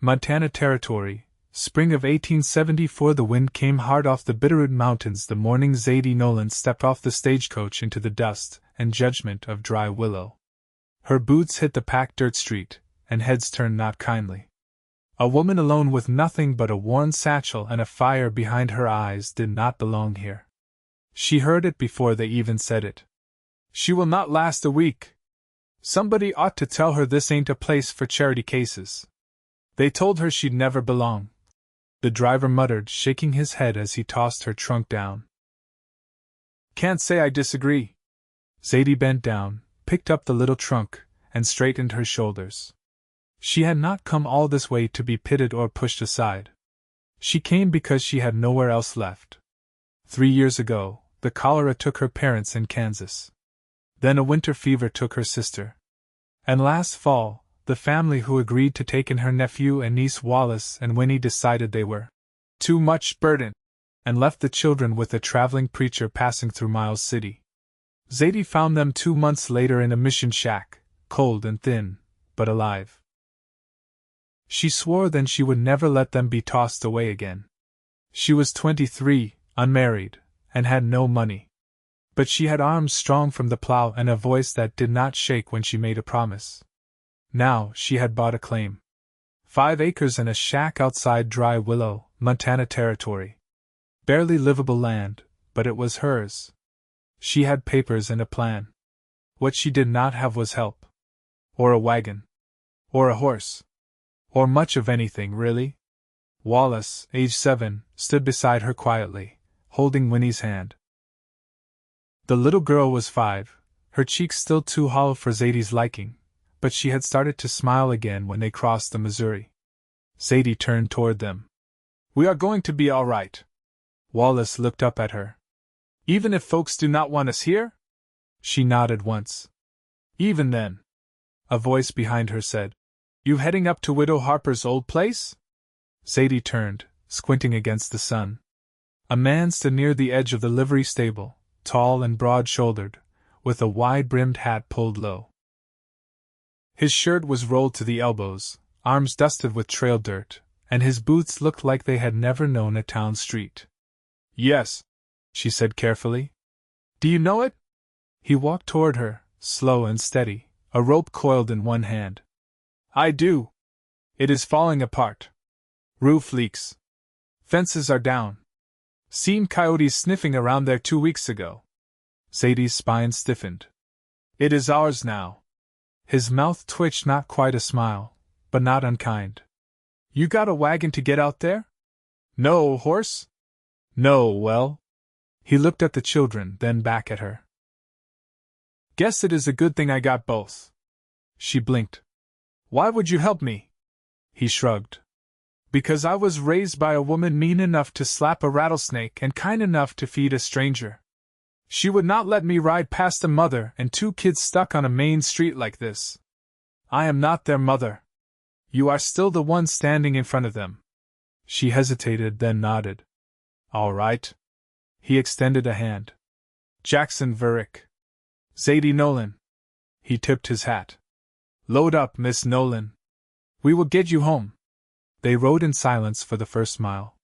Montana Territory, spring of 1874. The wind came hard off the Bitterroot Mountains the morning Zadie Nolan stepped off the stagecoach into the dust and judgment of Dry Willow. Her boots hit the packed dirt street, and heads turned not kindly. A woman alone with nothing but a worn satchel and a fire behind her eyes did not belong here. She heard it before they even said it. She will not last a week. Somebody ought to tell her this ain't a place for charity cases. They told her she'd never belong. The driver muttered, shaking his head as he tossed her trunk down. Can't say I disagree. Zadie bent down, picked up the little trunk, and straightened her shoulders. She had not come all this way to be pitted or pushed aside. She came because she had nowhere else left. 3 years ago, the cholera took her parents in Kansas. Then a winter fever took her sister. And last fall, the family who agreed to take in her nephew and niece Wallace and Winnie decided they were too much burden, and left the children with a traveling preacher passing through Miles City. Zadie found them 2 months later in a mission shack, cold and thin, but alive. She swore then she would never let them be tossed away again. She was 23, unmarried, and had no money. But she had arms strong from the plow and a voice that did not shake when she made a promise. Now she had bought a claim. 5 acres and a shack outside Dry Willow, Montana Territory. Barely livable land, but it was hers. She had papers and a plan. What she did not have was help. Or a wagon. Or a horse. Or much of anything, really. Wallace, age 7, stood beside her quietly, holding Winnie's hand. The little girl was 5, her cheeks still too hollow for Zadie's liking, but she had started to smile again when they crossed the Missouri. Zadie turned toward them. We are going to be all right. Wallace looked up at her. Even if folks do not want us here? She nodded once. Even then. A voice behind her said, You heading up to Widow Harper's old place? Zadie turned, squinting against the sun. A man stood near the edge of the livery stable, tall and broad-shouldered, with a wide-brimmed hat pulled low. His shirt was rolled to the elbows, arms dusted with trail dirt, and his boots looked like they had never known a town street. Yes, she said carefully. Do you know it? He walked toward her, slow and steady, a rope coiled in one hand. I do. It is falling apart. Roof leaks. Fences are down. Seen coyotes sniffing around there 2 weeks ago. Zadie's spine stiffened. It is ours now. His mouth twitched, not quite a smile, but not unkind. You got a wagon to get out there? No horse? No, well. He looked at the children, then back at her. Guess it is a good thing I got both. She blinked. Why would you help me? He shrugged. Because I was raised by a woman mean enough to slap a rattlesnake and kind enough to feed a stranger. She would not let me ride past a mother and 2 kids stuck on a main street like this. I am not their mother. You are still the one standing in front of them. She hesitated, then nodded. All right. He extended a hand. Jackson Verrick. Zadie Nolan. He tipped his hat. Load up, Miss Nolan. We will get you home. They rode in silence for the first mile.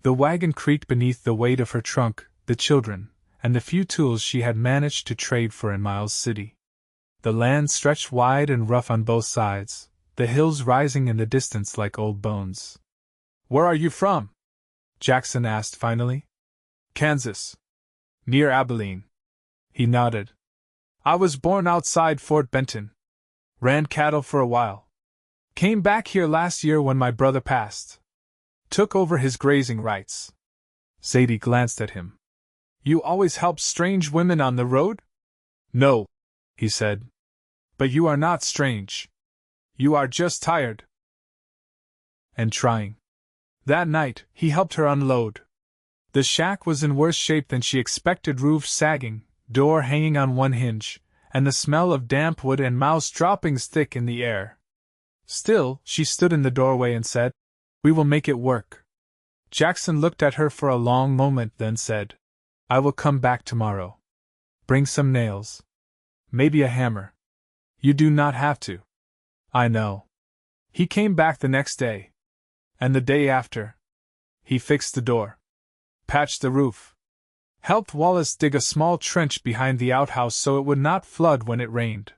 The wagon creaked beneath the weight of her trunk, the children, and the few tools she had managed to trade for in Miles City. The land stretched wide and rough on both sides, the hills rising in the distance like old bones. Where are you from? Jackson asked finally. Kansas. Near Abilene. He nodded. I was born outside Fort Benton. Ran cattle for a while. Came back here last year when my brother passed. Took over his grazing rights. Zadie glanced at him. You always help strange women on the road? No, he said. But you are not strange. You are just tired. And trying. That night, he helped her unload. The shack was in worse shape than she expected, roof sagging, door hanging on one hinge, and the smell of damp wood and mouse droppings thick in the air. Still, she stood in the doorway and said, We will make it work. Jackson looked at her for a long moment, then said, I will come back tomorrow. Bring some nails. Maybe a hammer. You do not have to. I know. He came back the next day. And the day after. He fixed the door. Patched the roof. Helped Wallace dig a small trench behind the outhouse so it would not flood when it rained.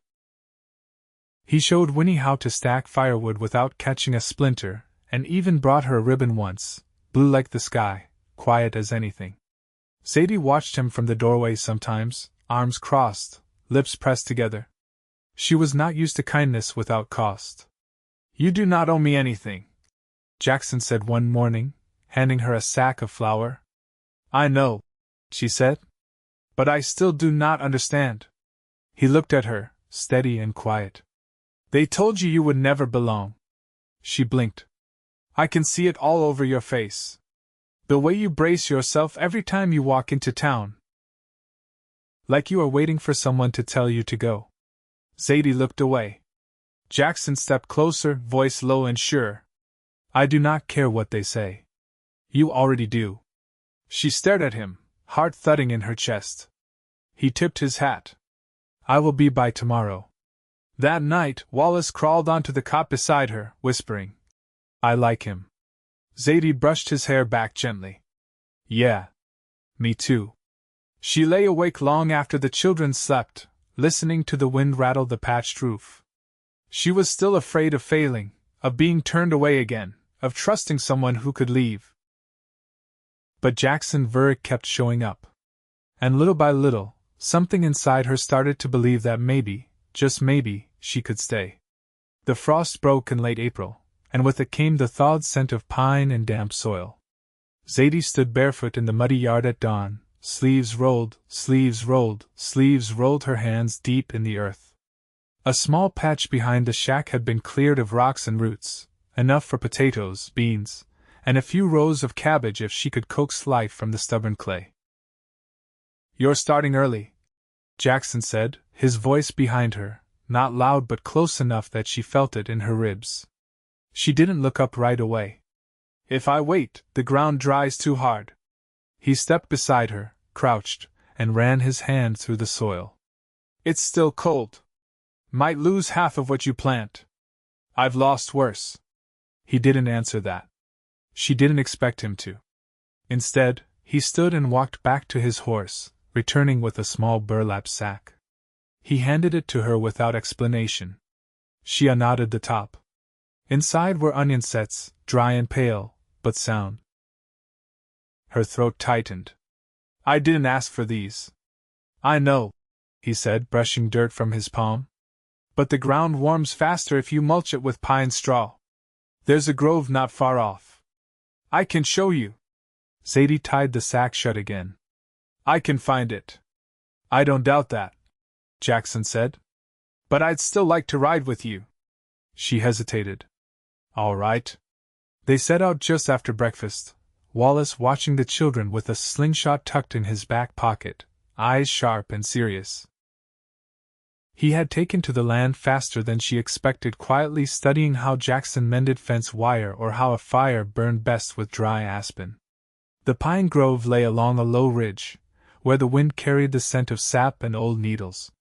He showed Winnie how to stack firewood without catching a splinter, and even brought her a ribbon once, blue like the sky, quiet as anything. Zadie watched him from the doorway sometimes, arms crossed, lips pressed together. She was not used to kindness without cost. "You do not owe me anything," Jackson said one morning, handing her a sack of flour. "I know," she said. "But I still do not understand." He looked at her, steady and quiet. "They told you would never belong." She blinked. "I can see it all over your face. The way you brace yourself every time you walk into town. Like you are waiting for someone to tell you to go." Zadie looked away. Jackson stepped closer, voice low and sure. "I do not care what they say. You already do." She stared at him, heart thudding in her chest. He tipped his hat. "I will be by tomorrow." That night, Wallace crawled onto the cot beside her, whispering, "I like him." Zadie brushed his hair back gently. "Yeah. Me too." She lay awake long after the children slept, listening to the wind rattle the patched roof. She was still afraid of failing, of being turned away again, of trusting someone who could leave. But Jackson Verrick kept showing up. And little by little, something inside her started to believe that maybe, just maybe, she could stay. The frost broke in late April, and with it came the thawed scent of pine and damp soil. Zadie stood barefoot in the muddy yard at dawn, sleeves rolled, her hands deep in the earth. A small patch behind the shack had been cleared of rocks and roots, enough for potatoes, beans, and a few rows of cabbage if she could coax life from the stubborn clay. "You're starting early," Jackson said, his voice behind her, not loud but close enough that she felt it in her ribs. She didn't look up right away. "If I wait, the ground dries too hard." He stepped beside her, crouched, and ran his hand through the soil. "It's still cold. Might lose half of what you plant." "I've lost worse." He didn't answer that. She didn't expect him to. Instead, he stood and walked back to his horse, returning with a small burlap sack. He handed it to her without explanation. She unknotted the top. Inside were onion sets, dry and pale, but sound. Her throat tightened. "I didn't ask for these." "I know," he said, brushing dirt from his palm. "But the ground warms faster if you mulch it with pine straw. There's a grove not far off. I can show you." Zadie tied the sack shut again. "I can find it." "I don't doubt that," Jackson said. "But I'd still like to ride with you." She hesitated. "All right." They set out just after breakfast, Wallace watching the children with a slingshot tucked in his back pocket, eyes sharp and serious. He had taken to the land faster than she expected, quietly studying how Jackson mended fence wire or how a fire burned best with dry aspen. The pine grove lay along a low ridge, where the wind carried the scent of sap and old needles.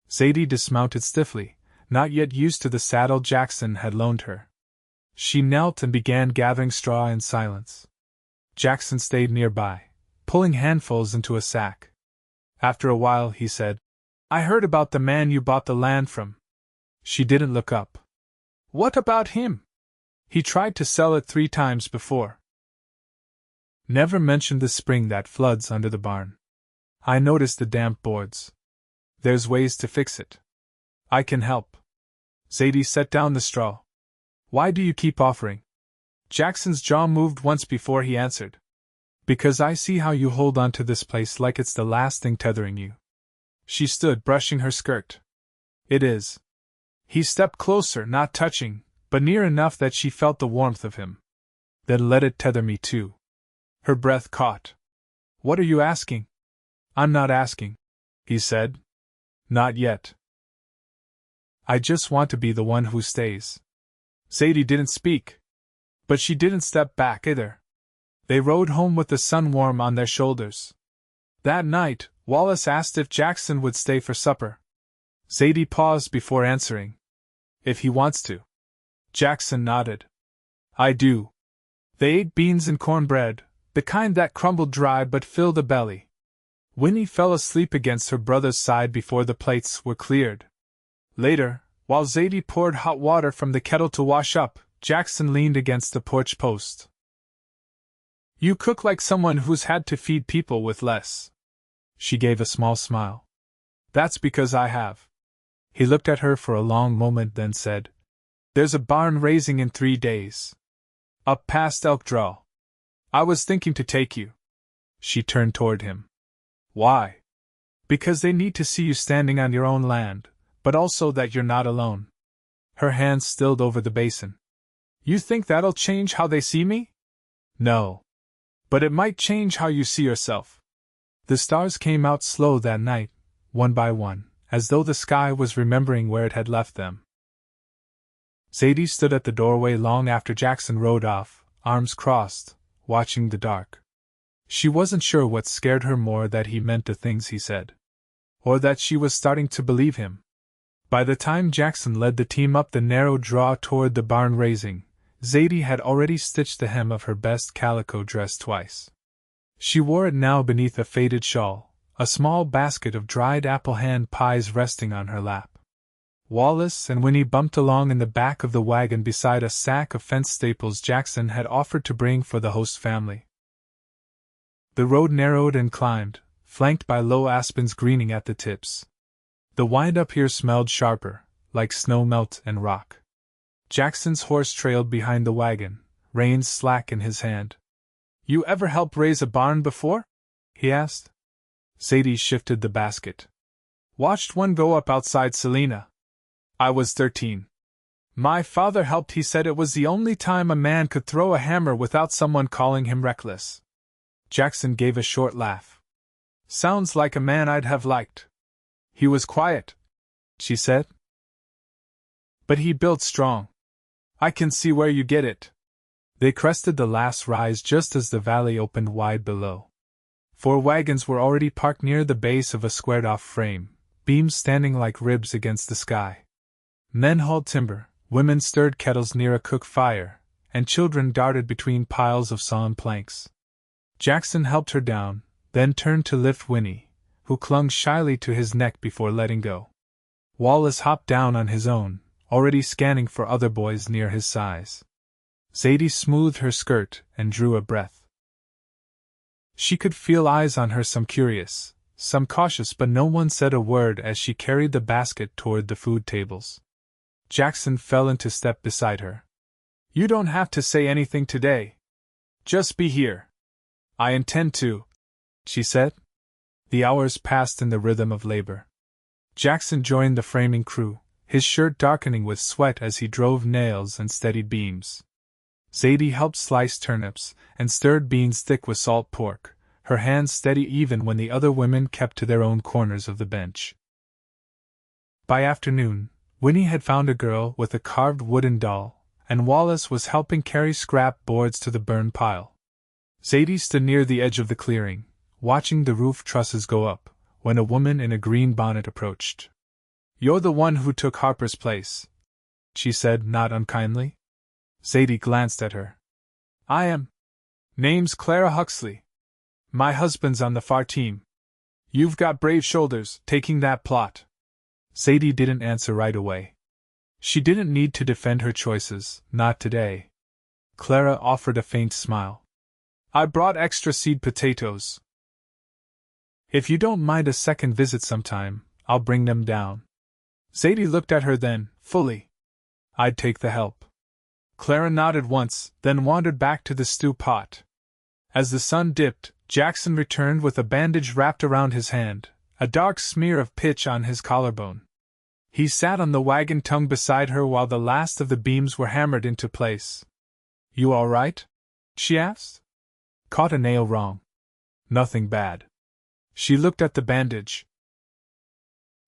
Zadie dismounted stiffly, not yet used to the saddle Jackson had loaned her. She knelt and began gathering straw in silence. Jackson stayed nearby, pulling handfuls into a sack. After a while he said, "I heard about the man you bought the land from." She didn't look up. "What about him?" "He tried to sell it 3 times before." "Never mentioned the spring that floods under the barn. I noticed the damp boards. There's ways to fix it. I can help." Zadie set down the straw. "Why do you keep offering?" Jackson's jaw moved once before he answered. "Because I see how you hold on to this place like it's the last thing tethering you." She stood brushing her skirt. "It is." He stepped closer, not touching, but near enough that she felt the warmth of him. "Then let it tether me too." Her breath caught. "What are you asking?" "I'm not asking," he said. "Not yet. I just want to be the one who stays." Zadie didn't speak. But she didn't step back either. They rode home with the sun warm on their shoulders. That night, Wallace asked if Jackson would stay for supper. Zadie paused before answering. "If he wants to." Jackson nodded. I do. They ate beans and cornbread, the kind that crumbled dry but filled the belly. Winnie fell asleep against her brother's side before the plates were cleared. Later, while Zadie poured hot water from the kettle to wash up, Jackson leaned against the porch post. You cook like someone who's had to feed people with less. She gave a small smile. That's because I have. He looked at her for a long moment, then said, There's a barn raising in 3 days. Up past Elk Draw. I was thinking to take you. She turned toward him. Why? Because they need to see you standing on your own land, but also that you're not alone. Her hands stilled over the basin. You think that'll change how they see me? No. But it might change how you see yourself. The stars came out slow that night, one by one, as though the sky was remembering where it had left them. Zadie stood at the doorway long after Jackson rode off, arms crossed, watching the dark. She wasn't sure what scared her more, that he meant the things he said, or that she was starting to believe him. By the time Jackson led the team up the narrow draw toward the barn raising, Zadie had already stitched the hem of her best calico dress twice. She wore it now beneath a faded shawl, a small basket of dried apple hand pies resting on her lap. Wallace and Winnie bumped along in the back of the wagon beside a sack of fence staples Jackson had offered to bring for the host family. The road narrowed and climbed, flanked by low aspens greening at the tips. The wind-up here smelled sharper, like snow melt and rock. Jackson's horse trailed behind the wagon, reins slack in his hand. You ever help raise a barn before? He asked. Zadie shifted the basket. Watched one go up outside Selena. I was 13. My father helped. He said it was the only time a man could throw a hammer without someone calling him reckless. Jackson gave a short laugh. Sounds like a man I'd have liked. He was quiet, she said. But he built strong. I can see where you get it. They crested the last rise just as the valley opened wide below. 4 wagons were already parked near the base of a squared-off frame, beams standing like ribs against the sky. Men hauled timber, women stirred kettles near a cook fire, and children darted between piles of sawn planks. Jackson helped her down, then turned to lift Winnie, who clung shyly to his neck before letting go. Wallace hopped down on his own, already scanning for other boys near his size. Zadie smoothed her skirt and drew a breath. She could feel eyes on her, some curious, some cautious, but no one said a word as she carried the basket toward the food tables. Jackson fell into step beside her. You don't have to say anything today. Just be here. I intend to, she said. The hours passed in the rhythm of labor. Jackson joined the framing crew, his shirt darkening with sweat as he drove nails and steadied beams. Zadie helped slice turnips and stirred beans thick with salt pork, her hands steady even when the other women kept to their own corners of the bench. By afternoon, Winnie had found a girl with a carved wooden doll, and Wallace was helping carry scrap boards to the burn pile. Zadie stood near the edge of the clearing, watching the roof trusses go up, when a woman in a green bonnet approached. You're the one who took Harper's place, she said, not unkindly. Zadie glanced at her. I am. Name's Clara Huxley. My husband's on the far team. You've got brave shoulders, taking that plot. Zadie didn't answer right away. She didn't need to defend her choices, not today. Clara offered a faint smile. I brought extra seed potatoes. If you don't mind a second visit sometime, I'll bring them down. Zadie looked at her then, fully. I'd take the help. Clara nodded once, then wandered back to the stew pot. As the sun dipped, Jackson returned with a bandage wrapped around his hand, a dark smear of pitch on his collarbone. He sat on the wagon tongue beside her while the last of the beams were hammered into place. You all right? She asked. Caught a nail wrong. Nothing bad. She looked at the bandage.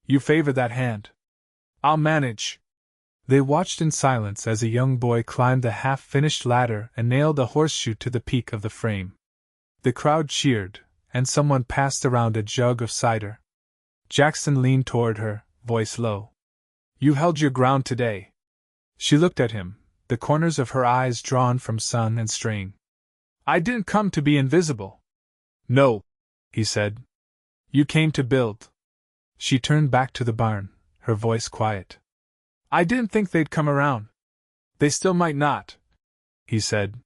You favor that hand. I'll manage. They watched in silence as a young boy climbed the half-finished ladder and nailed a horseshoe to the peak of the frame. The crowd cheered, and someone passed around a jug of cider. Jackson leaned toward her, voice low. You held your ground today. She looked at him, the corners of her eyes drawn from sun and strain. "I didn't come to be invisible." "No," he said. "You came to build." She turned back to the barn, her voice quiet. "I didn't think they'd come around. They still might not," he said.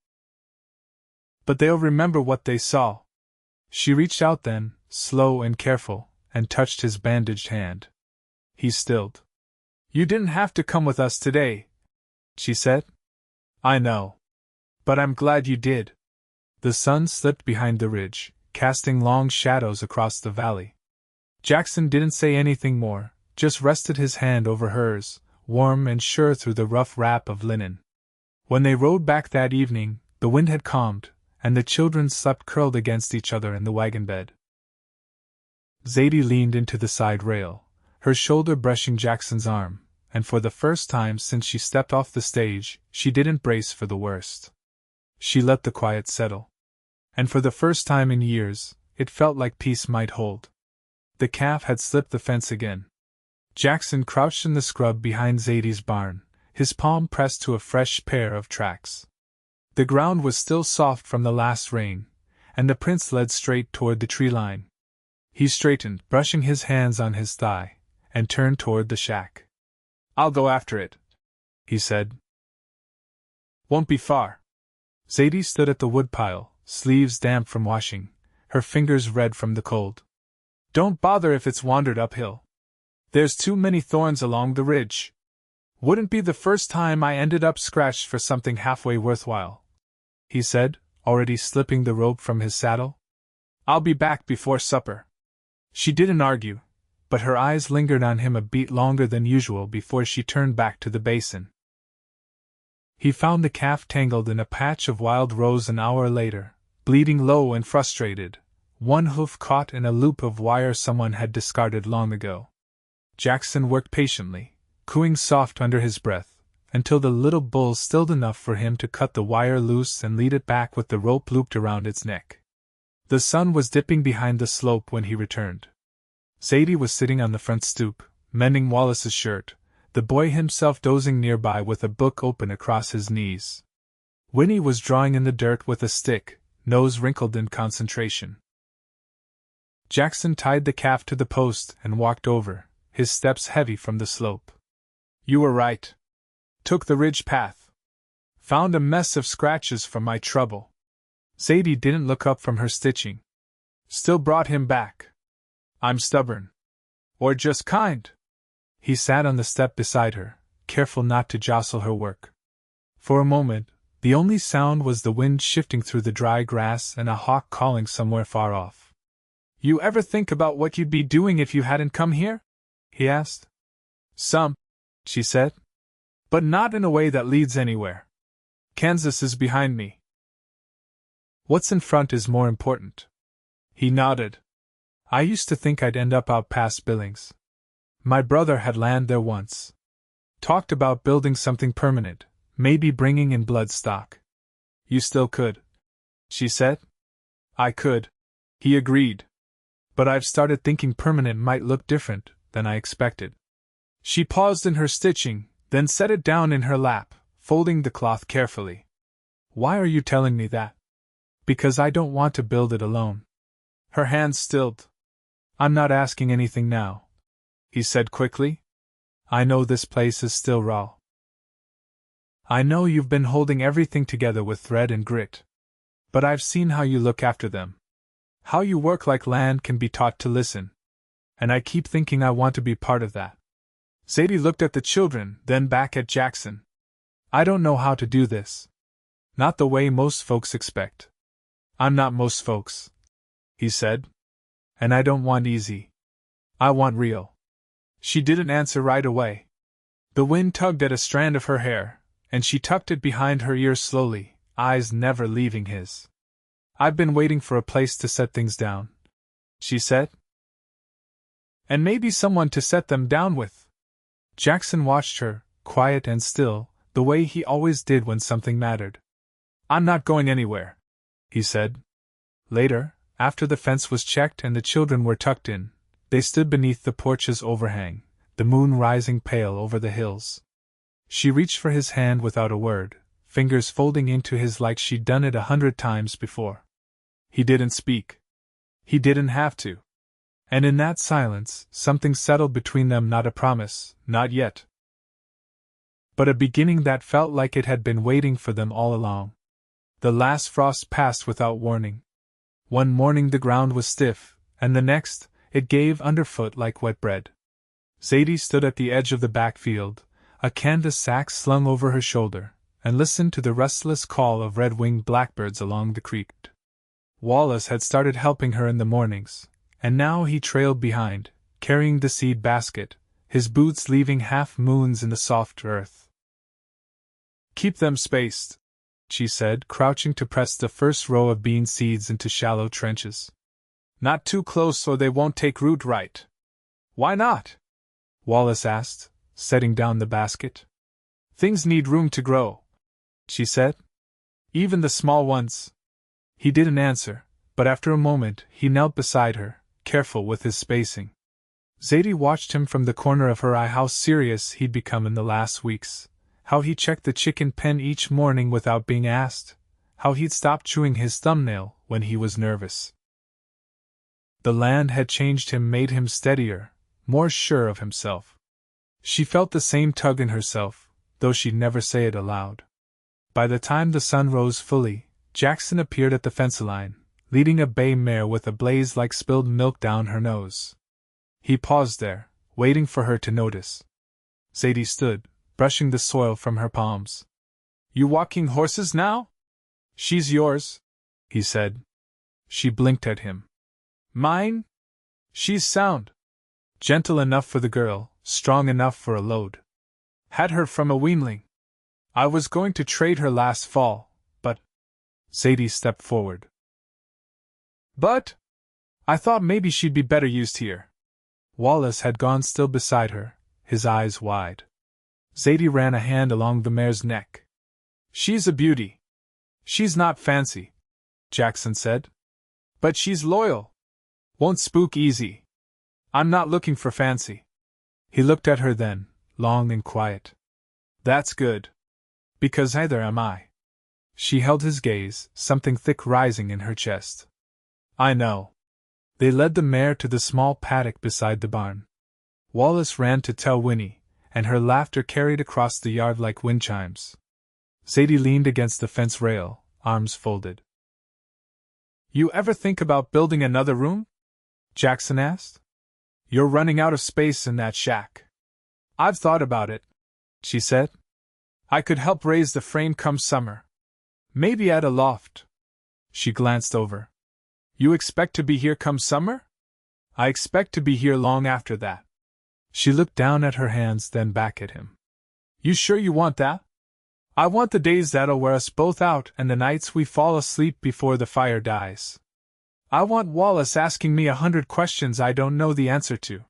"But they'll remember what they saw." She reached out then, slow and careful, and touched his bandaged hand. He stilled. "You didn't have to come with us today," she said. "I know. But I'm glad you did." The sun slipped behind the ridge, casting long shadows across the valley. Jackson didn't say anything more, just rested his hand over hers, warm and sure through the rough wrap of linen. When they rode back that evening, the wind had calmed, and the children slept curled against each other in the wagon bed. Zadie leaned into the side rail, her shoulder brushing Jackson's arm, and for the first time since she stepped off the stage, she didn't brace for the worst. She let the quiet settle. And for the first time in years, it felt like peace might hold. The calf had slipped the fence again. Jackson crouched in the scrub behind Zadie's barn, his palm pressed to a fresh pair of tracks. The ground was still soft from the last rain, and the prints led straight toward the tree line. He straightened, brushing his hands on his thigh, and turned toward the shack. "I'll go after it," he said. "Won't be far." Zadie stood at the woodpile, sleeves damp from washing, her fingers red from the cold. "Don't bother if it's wandered uphill. There's too many thorns along the ridge. Wouldn't be the first time I ended up scratched for something halfway worthwhile," he said, already slipping the rope from his saddle. "I'll be back before supper." She didn't argue, but her eyes lingered on him a beat longer than usual before she turned back to the basin. He found the calf tangled in a patch of wild rose an hour later, bleeding low and frustrated, one hoof caught in a loop of wire someone had discarded long ago. Jackson worked patiently, cooing soft under his breath, until the little bull stilled enough for him to cut the wire loose and lead it back with the rope looped around its neck. The sun was dipping behind the slope when he returned. Zadie was sitting on the front stoop, mending Wallace's shirt, the boy himself dozing nearby with a book open across his knees. Winnie was drawing in the dirt with a stick, nose wrinkled in concentration. Jackson tied the calf to the post and walked over, his steps heavy from the slope. "You were right. Took the ridge path. Found a mess of scratches from my trouble." Zadie didn't look up from her stitching. "Still brought him back. I'm stubborn. Or just kind." He sat on the step beside her, careful not to jostle her work. For a moment, the only sound was the wind shifting through the dry grass and a hawk calling somewhere far off. "You ever think about what you'd be doing if you hadn't come here?" he asked. "Some," she said. "But not in a way that leads anywhere. Kansas is behind me. What's in front is more important." He nodded. "I used to think I'd end up out past Billings. My brother had land there once. Talked about building something permanent, maybe bringing in blood stock." "You still could," she said. "I could," he agreed. "But I've started thinking permanent might look different than I expected." She paused in her stitching, then set it down in her lap, folding the cloth carefully. "Why are you telling me that?" "Because I don't want to build it alone." Her hands stilled. "I'm not asking anything now," he said quickly. "I know this place is still raw. I know you've been holding everything together with thread and grit. But I've seen how you look after them. How you work like land can be taught to listen. And I keep thinking I want to be part of that." Zadie looked at the children, then back at Jackson. "I don't know how to do this. Not the way most folks expect." "I'm not most folks," he said. "And I don't want easy. I want real." She didn't answer right away. The wind tugged at a strand of her hair, and she tucked it behind her ear slowly, eyes never leaving his. "I've been waiting for a place to set things down," she said. "And maybe someone to set them down with." Jackson watched her, quiet and still, the way he always did when something mattered. "I'm not going anywhere," he said. Later, after the fence was checked and the children were tucked in, they stood beneath the porch's overhang, the moon rising pale over the hills. She reached for his hand without a word, fingers folding into his like she'd done it 100 times before. He didn't speak. He didn't have to. And in that silence, something settled between them, not a promise, not yet, but a beginning that felt like it had been waiting for them all along. The last frost passed without warning. One morning the ground was stiff, and the next, it gave underfoot like wet bread. Zadie stood at the edge of the backfield, a canvas sack slung over her shoulder, and listened to the restless call of red-winged blackbirds along the creek. Wallace had started helping her in the mornings, and now he trailed behind, carrying the seed basket, his boots leaving half-moons in the soft earth. "Keep them spaced," she said, crouching to press the first row of bean seeds into shallow trenches. "Not too close or they won't take root right." "Why not?" Wallace asked, setting down the basket. "Things need room to grow," she said. "Even the small ones." He didn't answer, but after a moment he knelt beside her, careful with his spacing. Zadie watched him from the corner of her eye, how serious he'd become in the last weeks, how he checked the chicken pen each morning without being asked, how he'd stopped chewing his thumbnail when he was nervous. The land had changed him, made him steadier, more sure of himself. She felt the same tug in herself, though she'd never say it aloud. By the time the sun rose fully, Jackson appeared at the fence line, leading a bay mare with a blaze like spilled milk down her nose. He paused there, waiting for her to notice. Zadie stood, brushing the soil from her palms. "You walking horses now?" "She's yours," he said. She blinked at him. "Mine? She's sound. Gentle enough for the girl, strong enough for a load. Had her from a weanling. I was going to trade her last fall, but—" Zadie stepped forward. "But? I thought maybe she'd be better used here." Wallace had gone still beside her, his eyes wide. Zadie ran a hand along the mare's neck. "She's a beauty. She's not fancy," Jackson said. "But she's loyal. Won't spook easy. I'm not looking for fancy." He looked at her then, long and quiet. "That's good. Because either am I." She held his gaze, something thick rising in her chest. "I know." They led the mare to the small paddock beside the barn. Wallace ran to tell Winnie, and her laughter carried across the yard like wind chimes. Zadie leaned against the fence rail, arms folded. "You ever think about building another room?" Jackson asked. "You're running out of space in that shack." "I've thought about it," she said. "I could help raise the frame come summer. Maybe add a loft." She glanced over. "You expect to be here come summer?" "I expect to be here long after that." She looked down at her hands, then back at him. "You sure you want that?" "I want the days that'll wear us both out and the nights we fall asleep before the fire dies. I want Wallace asking me 100 questions I don't know the answer to.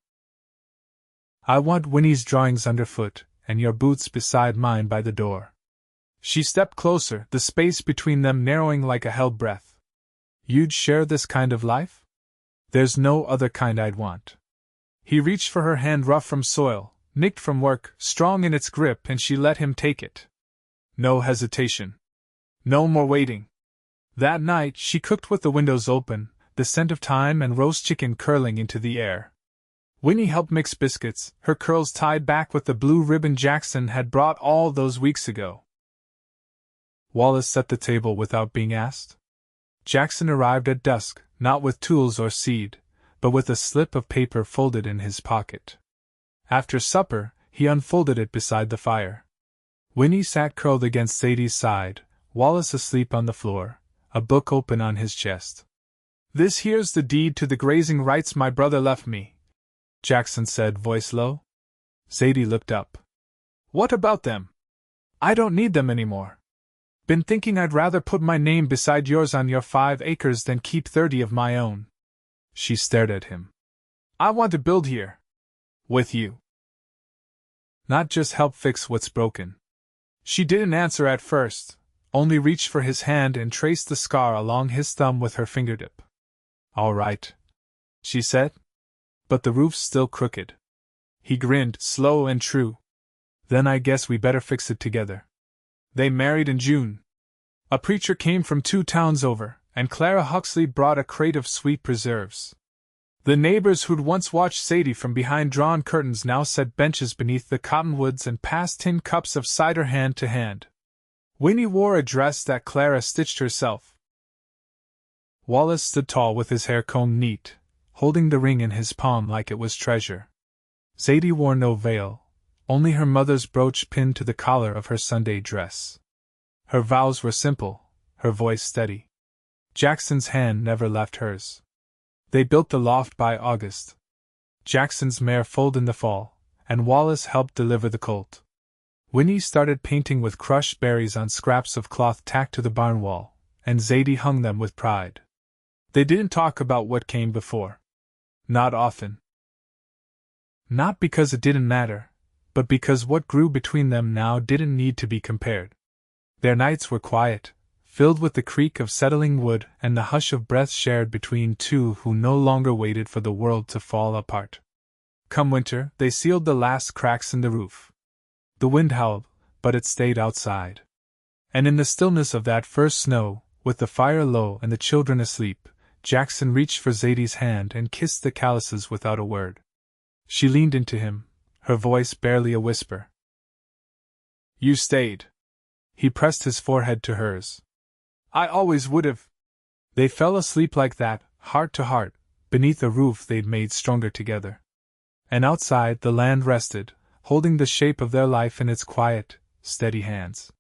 I want Winnie's drawings underfoot, and your boots beside mine by the door." She stepped closer, the space between them narrowing like a held breath. "You'd share this kind of life?" "There's no other kind I'd want." He reached for her hand, rough from soil, nicked from work, strong in its grip, and she let him take it. No hesitation. No more waiting. That night she cooked with the windows open, the scent of thyme and roast chicken curling into the air. Winnie helped mix biscuits, her curls tied back with the blue ribbon Jackson had brought all those weeks ago. Wallace set the table without being asked. Jackson arrived at dusk, not with tools or seed, but with a slip of paper folded in his pocket. After supper, he unfolded it beside the fire. Winnie sat curled against Zadie's side, Wallace asleep on the floor, a book open on his chest. "This here's the deed to the grazing rights my brother left me," Jackson said, voice low. Zadie looked up. "What about them?" "I don't need them anymore. Been thinking I'd rather put my name beside yours on your 5 acres than keep 30 of my own." She stared at him. "I want to build here. With you. Not just help fix what's broken." She didn't answer at first, only reached for his hand and traced the scar along his thumb with her fingertip. "All right," she said. "But the roof's still crooked." He grinned, slow and true. Then I guess we better fix it together. They married in June. A preacher came from 2 towns over, and Clara Huxley brought a crate of sweet preserves. The neighbors who'd once watched Zadie from behind drawn curtains now set benches beneath the cottonwoods and passed tin cups of cider hand to hand. Winnie wore a dress that Clara stitched herself. Wallace stood tall with his hair combed neat, holding the ring in his palm like it was treasure. Zadie wore no veil, only her mother's brooch pinned to the collar of her Sunday dress. Her vows were simple, her voice steady. Jackson's hand never left hers. They built the loft by August. Jackson's mare foaled in the fall, and Wallace helped deliver the colt. Winnie started painting with crushed berries on scraps of cloth tacked to the barn wall, and Zadie hung them with pride. They didn't talk about what came before. Not often. Not because it didn't matter, but because what grew between them now didn't need to be compared. Their nights were quiet, filled with the creak of settling wood and the hush of breath shared between two who no longer waited for the world to fall apart. Come winter, they sealed the last cracks in the roof. The wind howled, but it stayed outside. And in the stillness of that first snow, with the fire low and the children asleep, Jackson reached for Zadie's hand and kissed the calluses without a word. She leaned into him, her voice barely a whisper. You stayed. He pressed his forehead to hers. I always would have. They fell asleep like that, heart to heart, beneath a roof they'd made stronger together. And outside the land rested, holding the shape of their life in its quiet, steady hands.